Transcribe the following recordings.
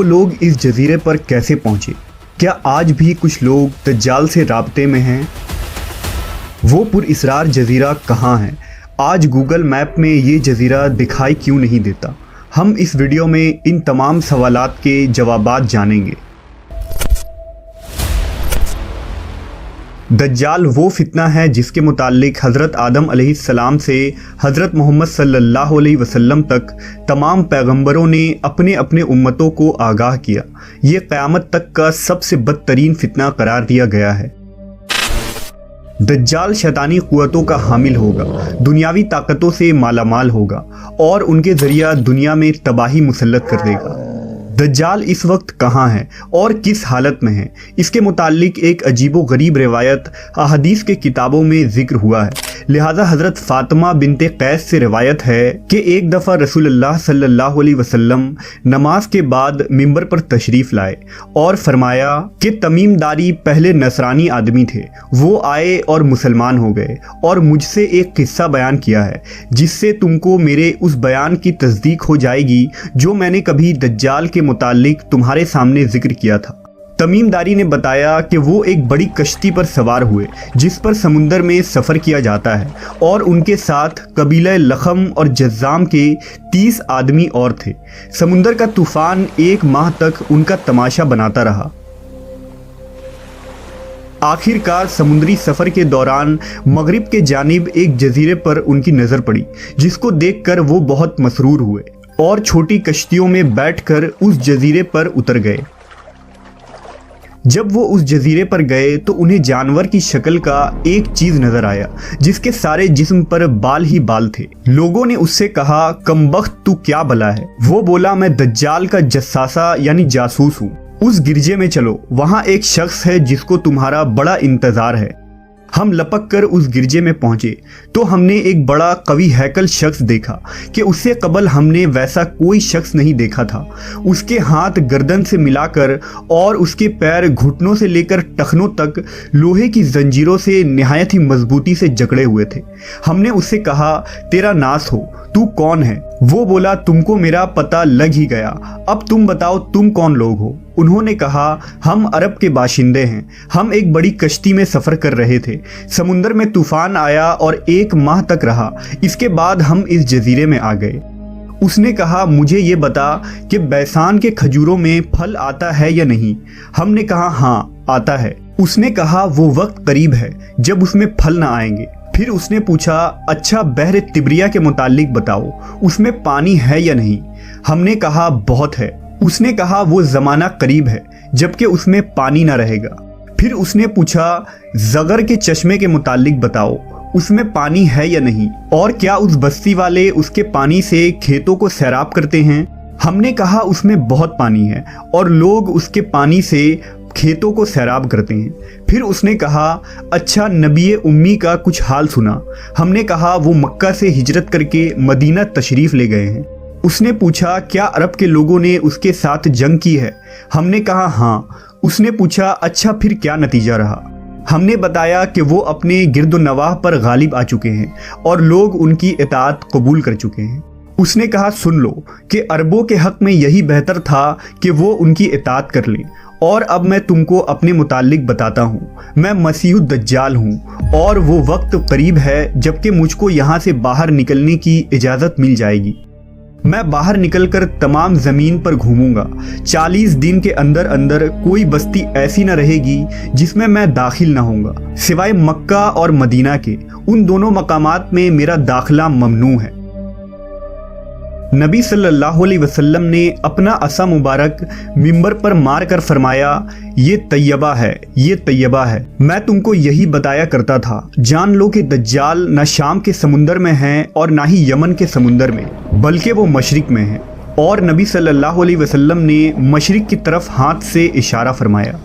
वो लोग इस जजीरे पर कैसे पहुंचे? क्या आज भी कुछ लोग दज्जाल से राब्ते में हैं? वो पुरअसरार जजीरा कहाँ है? आज गूगल मैप में ये जजीरा दिखाई क्यों नहीं देता? हम इस वीडियो में इन तमाम सवालात के जवाबात जानेंगे। दज्जाल वो फितना है जिसके मुताल्लिक हज़रत आदम अलैहिस्सलाम से हज़रत मोहम्मद सल्लल्लाहु अलैहि वसल्लम तक तमाम पैगंबरों ने अपने अपने उम्मतों को आगाह किया। ये क़यामत तक का सबसे बदतरीन फितना करार दिया गया है। दज्जाल शैतानी क़ुव्वतों का हामिल होगा, दुनियावी ताकतों से मालामाल होगा और उनके ज़रिया दुनिया में तबाही मुसल्लत कर देगा। दज्जाल इस वक्त कहाँ है और किस हालत में है? इसके मुताल्लिक एक अजीबो गरीब रिवायत अहादीस के किताबों में जिक्र हुआ है। लिहाजा हज़रत फ़ातिमा बिनते कैस से रिवायत है कि एक दफ़ा रसूलुल्लाह सल्लल्लाहु अलैहि वसल्लम नमाज के बाद मिंबर पर तशरीफ़ लाए और फरमाया कि तमीमदारी पहले नसरानी आदमी थे, वो आए और मुसलमान हो गए और मुझसे एक किस्सा बयान किया है जिससे तुमको मेरे उस बयान की तस्दीक हो जाएगी जो मैंने कभी दज्जाल के मुताल्लिक तुम्हारे सामने जिक्र किया था। तमीमदारी ने बताया कि वो एक बड़ी कश्ती पर सवार हुए जिस पर समुंदर में सफ़र किया जाता है और उनके साथ कबीला लखम और जज़्ज़ाम के 30 आदमी और थे। समुंदर का तूफ़ान 1 माह तक उनका तमाशा बनाता रहा। आखिरकार समुद्री सफ़र के दौरान मगरिब के जानिब एक जजीरे पर उनकी नज़र पड़ी जिसको देखकर वो बहुत मसरूर हुए और छोटी कश्तियों में बैठकर उस जजीरे पर उतर गए। जब वो उस जजीरे पर गए तो उन्हें जानवर की शक्ल का एक चीज़ नज़र आया जिसके सारे जिस्म पर बाल ही बाल थे। लोगों ने उससे कहा, कमबख्त तू क्या भला है? वो बोला, मैं दज्जाल का जस्सासा यानी जासूस हूँ। उस गिरजे में चलो, वहाँ एक शख्स है जिसको तुम्हारा बड़ा इंतज़ार है। हम लपक कर उस गिरजे में पहुंचे तो हमने एक बड़ा कवि हैकल शख्स देखा कि उससे कबल हमने वैसा कोई शख्स नहीं देखा था। उसके हाथ गर्दन से मिलाकर और उसके पैर घुटनों से लेकर टखनों तक लोहे की जंजीरों से निहायत ही मजबूती से जकड़े हुए थे। हमने उससे कहा, तेरा नास हो, तू कौन है? वो बोला, तुमको मेरा पता लग ही गया, अब तुम बताओ तुम कौन लोग हो? उन्होंने कहा, हम अरब के बाशिंदे हैं। हम एक बड़ी कश्ती में सफ़र कर रहे थे। समुंदर में तूफ़ान आया और 1 माह तक रहा। इसके बाद हम इस जजीरे में आ गए। उसने कहा, मुझे ये बता कि बैसान के खजूरों में फल आता है या नहीं? हमने कहा, हाँ आता है। उसने कहा, वो वक्त करीब है जब उसमें फल न आएंगे। फिर उसने पूछा, अच्छा बहर तिब्रिया के मुताल्लिक बताओ, उसमें पानी है या नहीं? हमने कहा, बहुत है। उसने कहा, वो ज़माना करीब है जबकि उसमें पानी ना रहेगा। फिर उसने पूछा, ज़गर के चश्मे के मुताल्लिक बताओ, उसमें पानी है या नहीं? और क्या उस बस्ती वाले उसके पानी से खेतों को सैराब करते हैं? हमने कहा, उसमें बहुत पानी है और लोग उसके पानी से खेतों को सैराब करते हैं। फिर उसने कहा, अच्छा नबी उम्मी का कुछ हाल सुना? हमने कहा, वो मक्का से हिजरत करके मदीना तशरीफ़ ले गए हैं। उसने पूछा, क्या अरब के लोगों ने उसके साथ जंग की है? हमने कहा, हाँ। उसने पूछा, अच्छा फिर क्या नतीजा रहा? हमने बताया कि वो अपने गिरदोनवाह पर गालिब आ चुके हैं और लोग उनकी इताअत कबूल कर चुके हैं। उसने कहा, सुन लो कि अरबों के हक़ में यही बेहतर था कि वो उनकी इताअत कर लें। और अब मैं तुमको अपने मुताल्लिक बताता हूँ। मैं मसीहुद दज्जाल हूँ और वो वक्त करीब है जबकि मुझको यहाँ से बाहर निकलने की इजाज़त मिल जाएगी। मैं बाहर निकलकर तमाम ज़मीन पर घूमूंगा। 40 दिन के अंदर अंदर कोई बस्ती ऐसी न रहेगी जिसमें मैं दाखिल ना होऊंगा, सिवाय मक्का और मदीना के। उन दोनों मकामात में मेरा दाखिला ममनू है। नबी सल्लल्लाहु अलैहि वसल्लम ने अपना असा मुबारक मिंबर पर मार कर फरमाया, ये तैयबा है, ये तैयबा है। मैं तुमको यही बताया करता था। जान लो कि दज्जाल न शाम के समुंदर में है और ना ही यमन के समुंदर में, बल्कि वो मशरिक में है। और नबी सल्लल्लाहु अलैहि वसल्लम ने मशरिक की तरफ हाथ से इशारा फरमाया।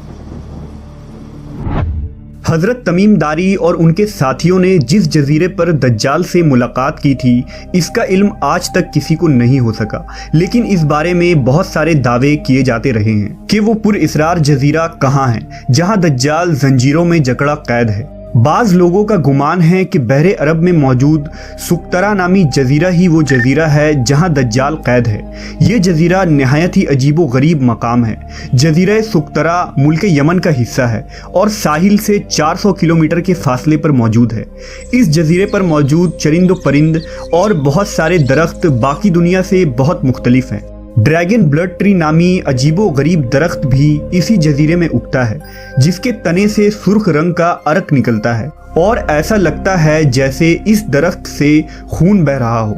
हज़रत तमीमदारी और उनके साथियों ने जिस जजीरे पर दज्जाल से मुलाकात की थी, इसका इल्म आज तक किसी को नहीं हो सका, लेकिन इस बारे में बहुत सारे दावे किए जाते रहे हैं कि वो पुरअसरार जजीरा कहाँ है जहाँ दज्जाल जंजीरों में जकड़ा कैद है। बाज़ लोगों का गुमान है कि बहरे अरब में मौजूद सुकतरा नामी जजीरा ही वो जजीरा है जहां दज्जाल कैद है। ये जजीरा नहायत ही अजीबो गरीब मकाम है। जजीरा सुकतरा मुल्क यमन का हिस्सा है और साहिल से 400 किलोमीटर के फासले पर मौजूद है। इस जजीरे पर मौजूद चरिंद परिंद और बहुत सारे दरख्त बाकी दुनिया से बहुत मुख्तलिफ हैं। ड्रैगन ब्लड ट्री नामी अजीबो गरीब दरख्त भी इसी जजीरे में उगता है, जिसके तने से सुर्ख रंग का अर्क निकलता है और ऐसा लगता है जैसे इस दरख्त से खून बह रहा हो।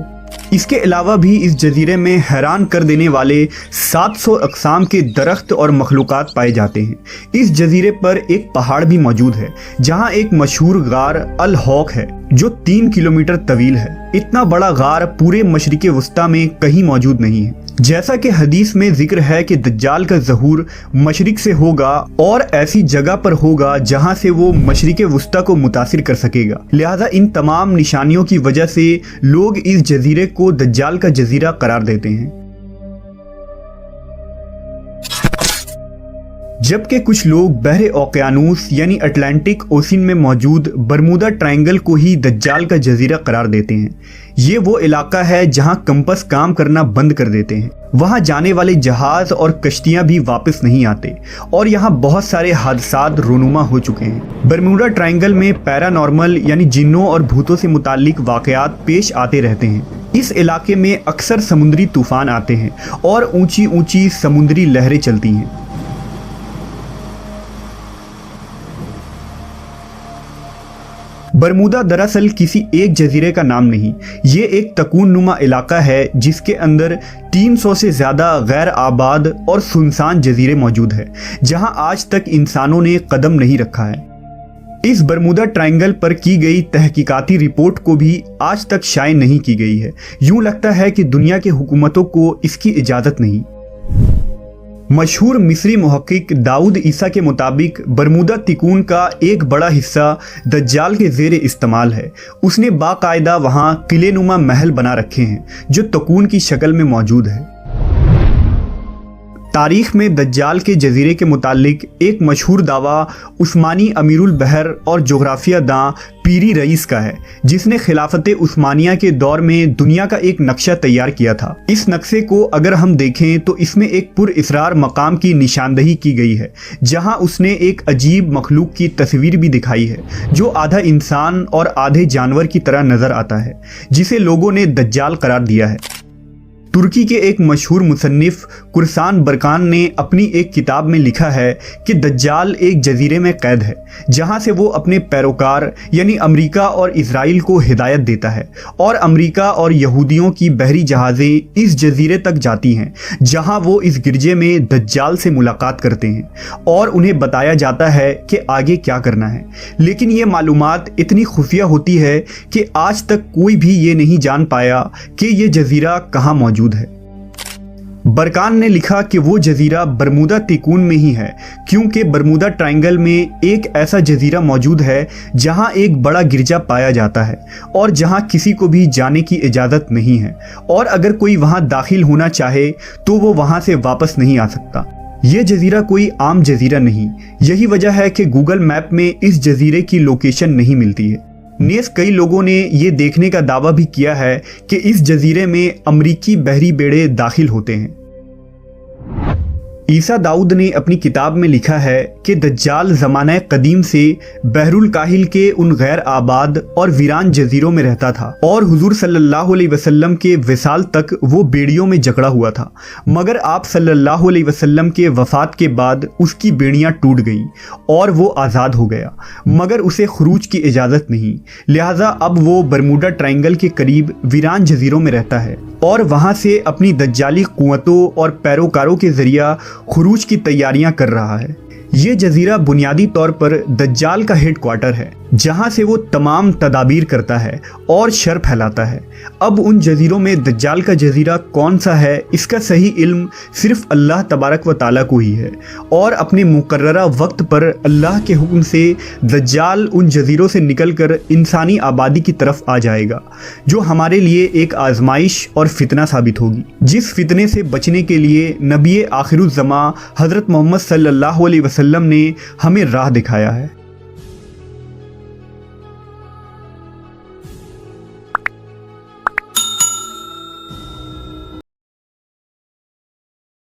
इसके अलावा भी इस जजीरे में हैरान कर देने वाले 700 अक़साम के दरख्त और मखलूक़ात पाए जाते हैं। इस जजीरे पर एक पहाड़ भी मौजूद है जहां एक मशहूर गार अल हौक है जो 3 किलोमीटर तवील है। इतना बड़ा गार पूरे मशरिक़े वस्ता में कहीं मौजूद नहीं है। जैसा कि हदीस में जिक्र है कि दज्जाल का ज़हूर मशरिक से होगा और ऐसी जगह पर होगा जहां से वो मशरिक़े वस्ता को मुतासिर कर सकेगा। लिहाजा इन तमाम निशानियों की वजह से लोग इस जजीरे को दज्जाल का जजीरा करार देते हैं। जबकि कुछ लोग बहरे ओकियानूस यानी अटलांटिक ओशन में मौजूद बरमूदा ट्रायंगल को ही दज्जाल का जजीरा करार देते हैं। ये वो इलाका है जहां कंपस काम करना बंद कर देते हैं। वहां जाने वाले जहाज और कश्तियां भी वापस नहीं आते और यहां बहुत सारे हादसात रोनुमा हो चुके हैं। बरमूडा ट्रायंगल में पैरानॉर्मल यानी जिन्नों और भूतों से मुताल्लिक वाक़यात पेश आते रहते हैं। इस इलाके में अक्सर समुद्री तूफान आते हैं और ऊंची ऊंची समुद्री लहरें चलती हैं। बरमूदा दरअसल किसी एक जजीरे का नाम नहीं, ये एक तकून नुमा इलाका है जिसके अंदर 300 से ज़्यादा गैर आबाद और सुनसान जजीरे मौजूद है जहां आज तक इंसानों ने कदम नहीं रखा है। इस बरमूदा ट्रायंगल पर की गई तहकीकाती रिपोर्ट को भी आज तक शाये नहीं की गई है। यूं लगता है कि दुनिया की हुकूमतों को इसकी इजाज़त नहीं। मशहूर मिस्री मुहक्किक दाऊद ईसा के मुताबिक बरमूदा तिकून का एक बड़ा हिस्सा दज्जाल के ज़ेर इस्तेमाल है। उसने बाकायदा वहाँ किले नुमा महल बना रखे हैं जो तकून की शक्ल में मौजूद है। तारीख में दज्जाल के जजीरे के मुतालिक एक मशहूर दावा उस्मानी अमीरुल बहर और जोग्राफिया दां पीरी रईस का है, जिसने खिलाफत उस्मानिया के दौर में दुनिया का एक नक्शा तैयार किया था। इस नक्शे को अगर हम देखें तो इसमें एक पुरइसरार मकाम की निशानदही की गई है जहां उसने एक अजीब मखलूक की तस्वीर भी दिखाई है जो आधा इंसान और आधे जानवर की तरह नजर आता है, जिसे लोगों ने दज्जाल करार दिया है। तुर्की के एक मशहूर मुसन्निफ कुरसान बरकान ने अपनी एक किताब में लिखा है कि दज्जाल एक जजीरे में कैद है जहां से वो अपने पैरोकार यानी अमेरिका और इजराइल को हिदायत देता है और अमेरिका और यहूदियों की बहरी जहाज़ें इस जजीरे तक जाती हैं जहां वो इस गिरजे में दज्जाल से मुलाकात करते हैं और उन्हें बताया जाता है कि आगे क्या करना है। लेकिन ये मालूमात इतनी खुफिया होती है कि आज तक कोई भी ये नहीं जान पाया कि ये जजीरा कहाँ मौजूद है। बरकान ने लिखा कि वो जजीरा बरमूदा तिकून में ही है क्योंकि बरमूदा ट्रायंगल में एक ऐसा जजीरा मौजूद है जहां एक बड़ा गिरजा पाया जाता है और जहां किसी को भी जाने की इजाज़त नहीं है और अगर कोई वहां दाखिल होना चाहे तो वो वहां से वापस नहीं आ सकता। ये जजीरा कोई आम जजीरा नहीं, यही वजह है कि गूगल मैप में इस जजीरे की लोकेशन नहीं मिलती है। नेस कई लोगों ने ये देखने का दावा भी किया है कि इस जजीरे में अमरीकी बहरी बेड़े दाखिल होते हैं। ईसा दाऊद ने अपनी किताब में लिखा है कि दज्जाल ज़माना कदीम से बहरुल काहिल के उन गैर आबाद और वीरान जजीरों में रहता था और हुजूर सल्लल्लाहु अलैहि वसल्लम के विसाल तक वो बेड़ियों में जकड़ा हुआ था, मगर आप सल्लल्लाहु अलैहि वसल्लम के वफ़ात के बाद उसकी बेड़ियां टूट गईं और वो आज़ाद हो गया, मगर उसे खुरूज की इजाज़त नहीं। लिहाजा अब वो बरमूडा ट्रायंगल के करीब वीरान जजीरों में रहता है और वहाँ से अपनी दज्जाली कुव्वतों और पैरोकारों के ज़रिया खुरूज की तैयारियां कर रहा है। ये जजीरा बुनियादी तौर पर दज्जाल का हेड क्वार्टर है जहां से वो तमाम तदाबीर करता है और शर फैलाता है। अब उन जजीरों में दज्जाल का जजीरा कौन सा है इसका सही इल्म सिर्फ अल्लाह तबारक व ताला को ही है और अपने मुकर्ररा वक्त पर अल्लाह के हुक्म से दज्जाल उन जजीरों से निकलकर इंसानी आबादी की तरफ आ जाएगा जो हमारे लिए एक आजमाइश और फितना साबित होगी, जिस फितने से बचने के लिए नबी आखिरुज़्ज़मा हज़रत मोहम्मद सल्लल्लाहु अलैहि वसल्लम ने हमें राह दिखाया है।